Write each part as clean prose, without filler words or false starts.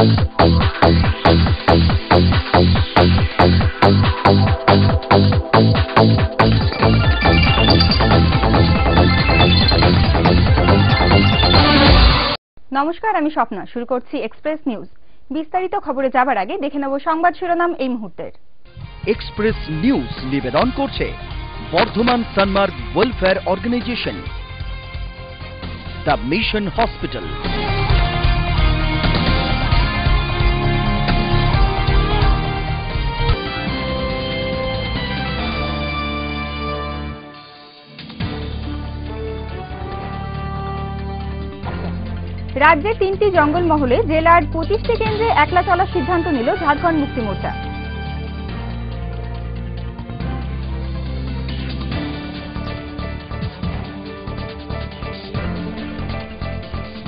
নমস্কার, আমি স্বপ্না। শুরু করছি এক্সপ্রেস নিউজ। বিস্তারিত খবরে যাবার আগে দেখে নেব সংবাদ শিরোনাম এই মুহূর্তের। এক্সপ্রেস নিউজ নিবেদন করছে Bardhaman Sanmarg welfare organization, the mission hospital. রাজ্যের 3টি জঙ্গলমহলে জেলার 25টি কেন্দ্রে একলা চলার সিদ্ধান্ত নিল ঝাড়খণ্ড মুক্তি মোর্চা।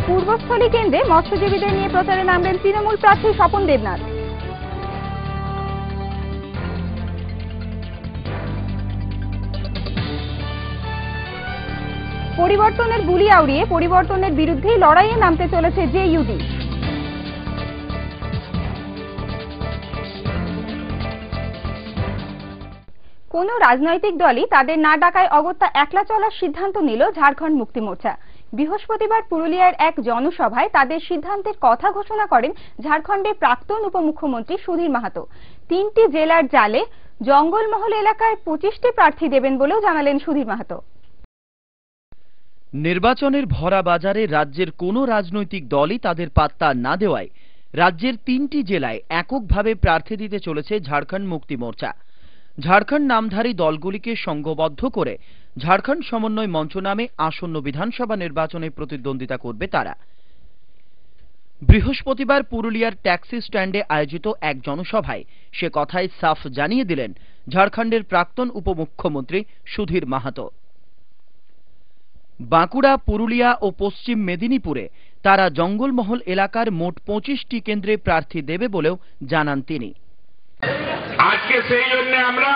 পূর্বস্থলী কেন্দ্রে মৎস্যজীবীদের নিয়ে প্রচারে নামলেন তৃণমূল প্রার্থী স্বপন দেবনাথ। পরিবর্তনের বুলি আউড়িয়ে পরিবর্তনের বিরুদ্ধেই লড়াইয়ে নামতে চলেছে জেইউডি। কোন রাজনৈতিক দলই তাদের না ডাকায় অগত্যা একলা চলার সিদ্ধান্ত নিল ঝাড়খণ্ড মুক্তি মোর্চা। বৃহস্পতিবার পুরুলিয়ার এক জনসভায় তাদের সিদ্ধান্তের কথা ঘোষণা করেন ঝাড়খণ্ডের প্রাক্তন উপমুখ্যমন্ত্রী সুধীর মাহাতো। 3টি জেলার জালে জঙ্গলমহল এলাকায় 25টি প্রার্থী দেবেন বলেও জানালেন সুধীর মাহাতো। নির্বাচনের ভরা বাজারে রাজ্যের কোনো রাজনৈতিক দলই তাদের পাত্তা না দেওয়ায় রাজ্যের 3টি জেলায় এককভাবে প্রার্থী দিতে চলেছে ঝাড়খণ্ড মুক্তি মোর্চা। ঝাড়খণ্ড নামধারী দলগুলিকে সংঘবদ্ধ করে ঝাড়খণ্ড সমন্বয় মঞ্চ নামে আসন্ন বিধানসভা নির্বাচনে প্রতিদ্বন্দ্বিতা করবে তারা। বৃহস্পতিবার পুরুলিয়ার ট্যাক্সি স্ট্যান্ডে আয়োজিত এক জনসভায় সে কথাই সাফ জানিয়ে দিলেন ঝাড়খণ্ডের প্রাক্তন উপমুখ্যমন্ত্রী সুধীর মাহাতো। বাঁকুড়া, পুরুলিয়া ও পশ্চিম মেদিনীপুরে তারা জঙ্গলমহল এলাকার মোট 25টি কেন্দ্রে প্রার্থী দেবে বলেও জানান তিনি। আজকে সেই জন্য আমরা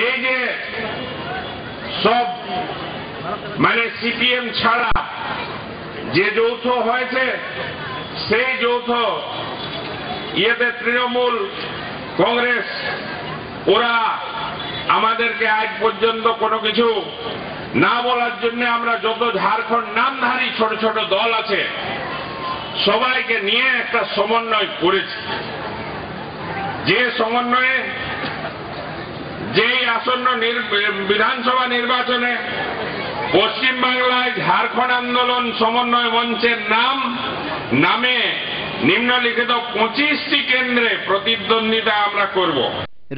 এই যে সব সিপিএম ছাড়া যে যৌথ হয়েছে সেই যৌথ ইয়েতে তৃণমূল, কংগ্রেস ওরা আমাদেরকে আজ পর্যন্ত কোনো কিছু না বলার জন্য আমরা যত ঝাড়খণ্ড নামধারী ছোট ছোট দল আছে সবাইকে নিয়ে একটা সমন্বয় করেছি। যে সমন্বয়ে যেই আসন্ন বিধানসভা নির্বাচনে পশ্চিমবাংলায় ঝাড়খণ্ড আন্দোলন সমন্বয় মঞ্চের নামে নিম্নলিখিত 25টি কেন্দ্রে প্রতিদ্বন্দ্বিতা আমরা করব।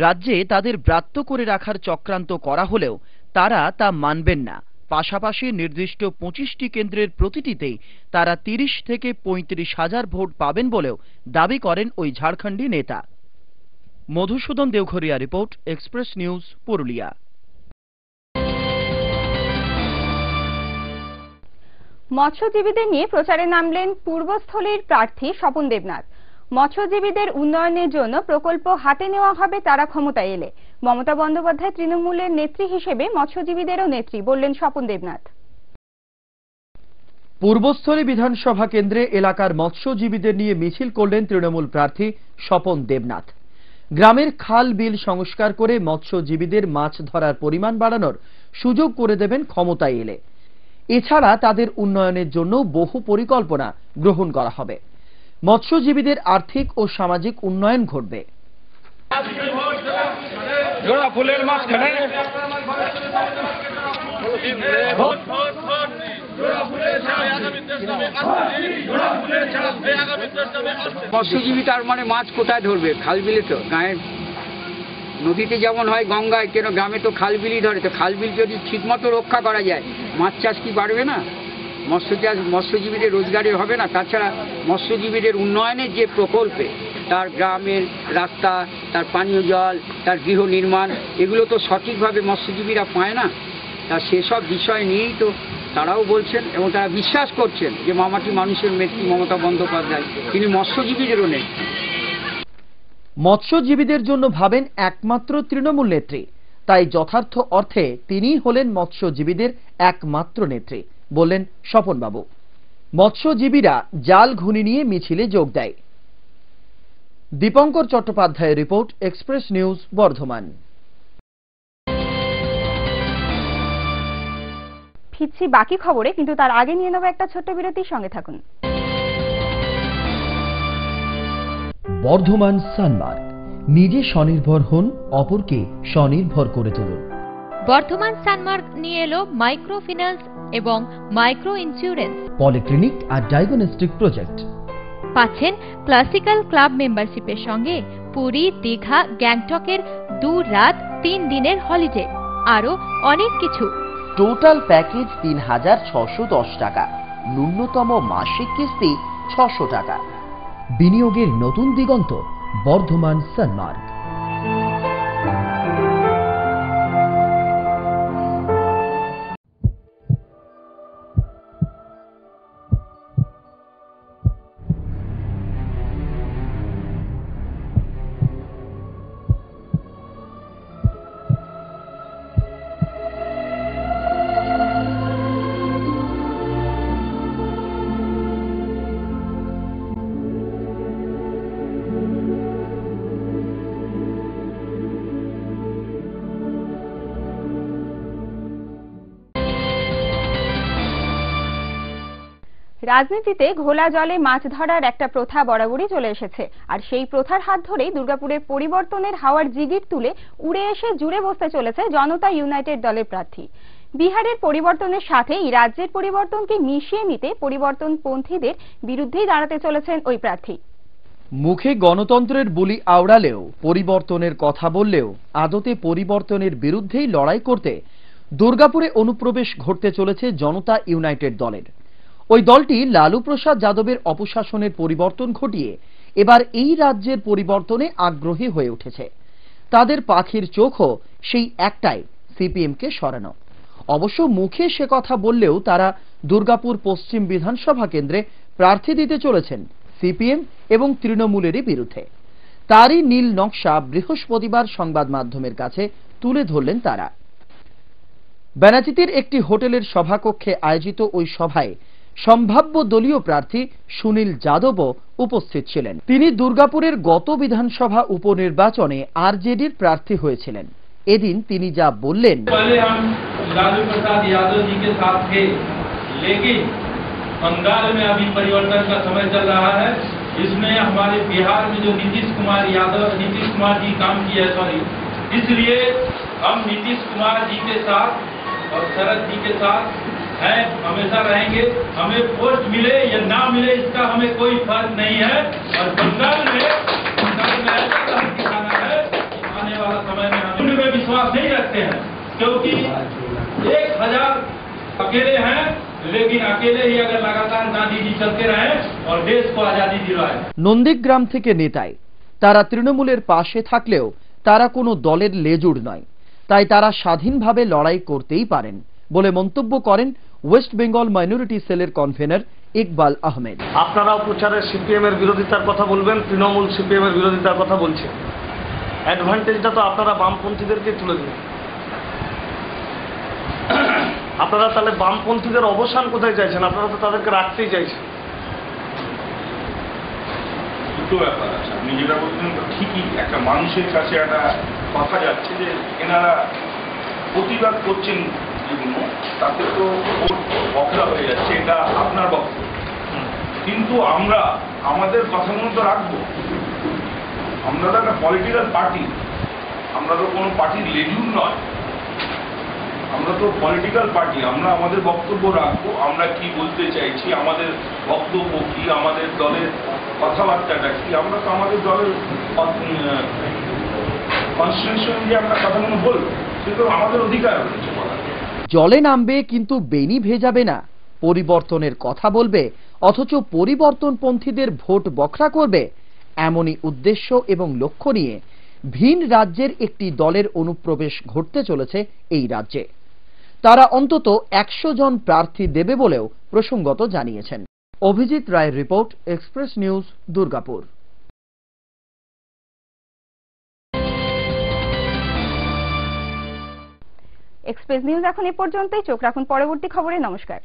রাজ্যে তাদের ব্রাত্য করে রাখার চক্রান্ত করা হলেও তারা তা মানবেন না। পাশাপাশি নির্দিষ্ট 25টি কেন্দ্রের প্রতিটিতেই তারা 30 থেকে 35 হাজার ভোট পাবেন বলেও দাবি করেন ওই ঝাড়খণ্ডী নেতা। Madhusudan Deoghoria report, Express News, Purulia. মৎস্যজীবীদের নিয়ে প্রচারে নামলেন পূর্বস্থলীর প্রার্থী স্বপন দেবনাথ। মৎস্যজীবীদের উন্নয়নের জন্য প্রকল্প হাতে নেওয়া হবে তারা ক্ষমতায় এলে। মমতা বন্দ্যোপাধ্যায় তৃণমূলের নেত্রী হিসেবে মৎস্যজীবীদেরও নেত্রী বললেন স্বপন দেবনাথ। পূর্বস্থলী বিধানসভা কেন্দ্রে এলাকার মৎস্যজীবীদের নিয়ে মিছিল করলেন তৃণমূল প্রার্থী স্বপন দেবনাথ। গ্রামের খাল বিল সংস্কার করে মৎস্যজীবীদের মাছ ধরার পরিমাণ বাড়ানোর সুযোগ করে দেবেন ক্ষমতায় এলে। এছাড়া তাদের উন্নয়নের জন্য বহু পরিকল্পনা গ্রহণ করা হবে। মৎস্যজীবীদের আর্থিক ও সামাজিক উন্নয়ন ঘটবে। মৎস্যজীবী তার মানে মাছ কোথায় ধরবে? খাল বিলে তো, গায়ের নদীতে যেমন হয় গঙ্গায়, কেন গ্রামে তো খাল বিলই ধরে। তো খাল বিল যদি ঠিকমতো রক্ষা করা যায় মাছ চাষ কি বাড়বে না? মৎস্য চাষ মৎস্যজীবীদের রোজগারে হবে না? তাছাড়া মৎস্যজীবীদের উন্নয়নের যে প্রকল্পে তার গ্রামের রাস্তা, তার পানীয় জল, তার গৃহ নির্মাণ, এগুলো তো সঠিকভাবে মৎস্যজীবীরা পায় না। তা সেসব বিষয় নিয়েই তো তারাও বলছেন এবং তারা বিশ্বাস করছেন যে মামাটি মানুষের নেত্রী মমতা বন্দ্যোপাধ্যায় তিনি মৎস্যজীবীদেরও নেই। মৎস্যজীবীদের জন্য ভাবেন একমাত্র তৃণমূল নেত্রী, তাই যথার্থ অর্থে তিনিই হলেন মৎস্যজীবীদের একমাত্র নেত্রী বললেন স্বপনবাবু। মৎস্যজীবীরা জাল ঘুনি নিয়ে মিছিলে যোগ দেয়। দীপঙ্কর চট্টোপাধ্যায়ের রিপোর্ট, এক্সপ্রেস নিউজ, বর্ধমান। ফিরছি বাকি খবরে, কিন্তু তার আগে নিয়ে নেব একটা ছোট্ট বিরতির সঙ্গে থাকুন। বর্ধমান সানমার্ক, নিজে স্বনির্ভর হন, অপরকে স্বনির্ভর করে তুলুন। বর্ধমান সানমার্ক নিয়ে এলো মাইক্রো ফিন্যান্স এবং মাইক্রো ইন্স্যুরেন্স, পলিক্লিনিক আর ডায়াগনস্টিক প্রজেক্ট। পাচ্ছেন ক্লাসিক্যাল ক্লাব মেম্বারশিপের সঙ্গে পুরী, দীঘা, গ্যাংটকের 2 রাত 3 দিনের হলিডে, আরো অনেক কিছু। টোটাল প্যাকেজ ৩,৬১০ টাকা, ন্যূনতম মাসিক কিস্তি ৬০০ টাকা। বিনিয়োগের নতুন দিগন্ত, বর্ধমান সানমার্ক। রাজনীতিতে ঘোলা জলে মাছ ধরার একটা প্রথা বরাবরই চলে এসেছে, আর সেই প্রথার হাত ধরেই দুর্গাপুরের পরিবর্তনের হাওয়ার জিগির তুলে উড়ে এসে জুড়ে বসতে চলেছে জনতা ইউনাইটেড দলের প্রার্থী। বিহারের পরিবর্তনের সাথেই রাজ্যের পরিবর্তনকে মিশিয়ে নিতে পরিবর্তনপন্থীদের বিরুদ্ধেই দাঁড়াতে চলেছেন ওই প্রার্থী। মুখে গণতন্ত্রের বুলি আওড়ালেও, পরিবর্তনের কথা বললেও আদতে পরিবর্তনের বিরুদ্ধেই লড়াই করতে দুর্গাপুরে অনুপ্রবেশ ঘটতে চলেছে জনতা ইউনাইটেড দলের। ওই দলটি লালু প্রসাদ যাদবের অপশাসনের পরিবর্তন ঘটিয়ে এবার এই রাজ্যের পরিবর্তনে আগ্রহী হয়ে উঠেছে। তাদের পাখির চোখও সেই একটাই, সিপিএমকে সরানো। অবশ্য মুখে সে কথা বললেও তারা দুর্গাপুর পশ্চিম বিধানসভা কেন্দ্রে প্রার্থী দিতে চলেছেন সিপিএম এবং তৃণমূলেরই বিরুদ্ধে। তারই নীল নকশা বৃহস্পতিবার সংবাদ মাধ্যমের কাছে তুলে ধরলেন তারা। বেনাচিতির একটি হোটেলের সভাকক্ষে আয়োজিত ওই সভায় সম্ভাব্য দলীয় প্রার্থী সুনীল যাদবও উপস্থিত ছিলেন। তিনি দুর্গাপুরের গত বিধানসভা উপনির্বাচনে আরজেডির প্রার্থী হয়েছিলেন। এদিন তিনি যা বললেন, लालू प्रसाद यादव जी के साथ थे, लेकिन बंगाल में अभी परिवर्तन का समय चल रहा है। इसमें हमारे बिहार में जो नीतीश कुमार जी काम किए हैं, इसलिए हम नीतीश कुमार जी के साथ और शरद जी के साथ हैं, हमेशा रहेंगे। हमें पोस्ट मिले या ना मिले इसका हमें कोई फर्क नहीं है। और बंगाल में ऐसा काम दिखाना है, आने वाला समय में हम इनमें विश्वास नहीं रखते हैं, क्योंकि 1000 अकेले हैं, लेकिन अकेले ही अगर लगातार गांधी जी चलते रहे और देश को आजादी दिलाए। নন্দীগ্রাম থেকে নেতাই, তারা তৃণমূলের পাশে থাকলেও তারা কোনো দলের লেজুড় নয়, তাই তারা স্বাধীনভাবে লড়াই করতেই পারেন বলে মন্তব্য করেন ওয়েস্ট বেঙ্গল মাইনরিটি সেলের কনভেনর ইকবাল আহমেদ। আপনারাও প্রচারে সিপিএম এর বিরোধিতার কথা বলবেন, তৃণমূল সিপিএম এর বিরোধিতার কথা বলছে। অ্যাডভান্টেজটা তো আপনারা বামপন্থীদেরকে তুলে দিন। আপনারা তাহলে বামপন্থীদের অবসান কোথায় চাইছেন? আপনারা তো তাদেরকে রাখতেই চাইছেন। দুটো ব্যাপার আছে, আপনি যেটা বলছেন ঠিকই। একটা মানুষের কাছে একটা কথা যাচ্ছে যে এনারা প্রতিবাদ করছেন, যেগুলো তাতে তো বকরা হয়ে যাচ্ছে, এটা আপনার বক্তব্য। কিন্তু আমরা আমাদের কথাগুলো তো রাখবো। আমরা তো একটা পলিটিক্যাল পার্টি, আমরা তো কোনো পার্টির লেজুর নয়, আমরা তো পলিটিক্যাল পার্টি। আমরা আমাদের বক্তব্য রাখবো, আমরা কি বলতে চাইছি, আমাদের বক্তব্য কি, আমাদের দলের কথাবার্তাটা কি। আমরা তো আমাদের দলের কনস্টিটিউশন যে আমরা কথাগুলো বলবো, সেটা আমাদের অধিকার রয়েছে বলার। জলে নামবে কিন্তু বেনি ভেজাবে না, পরিবর্তনের কথা বলবে অথচ পরিবর্তনপন্থীদের ভোট বখরা করবে, এমনই উদ্দেশ্য এবং লক্ষ্য নিয়ে ভিন রাজ্যের একটি দলের অনুপ্রবেশ ঘটতে চলেছে এই রাজ্যে। তারা অন্তত 100 জন প্রার্থী দেবে বলেও প্রসঙ্গত জানিয়েছেন। অভিজিৎ রায়ের report, Express news, Durgapur. Express news এখন এ পর্যন্তই। চোখ রাখুন পরবর্তী খবরে। নমস্কার।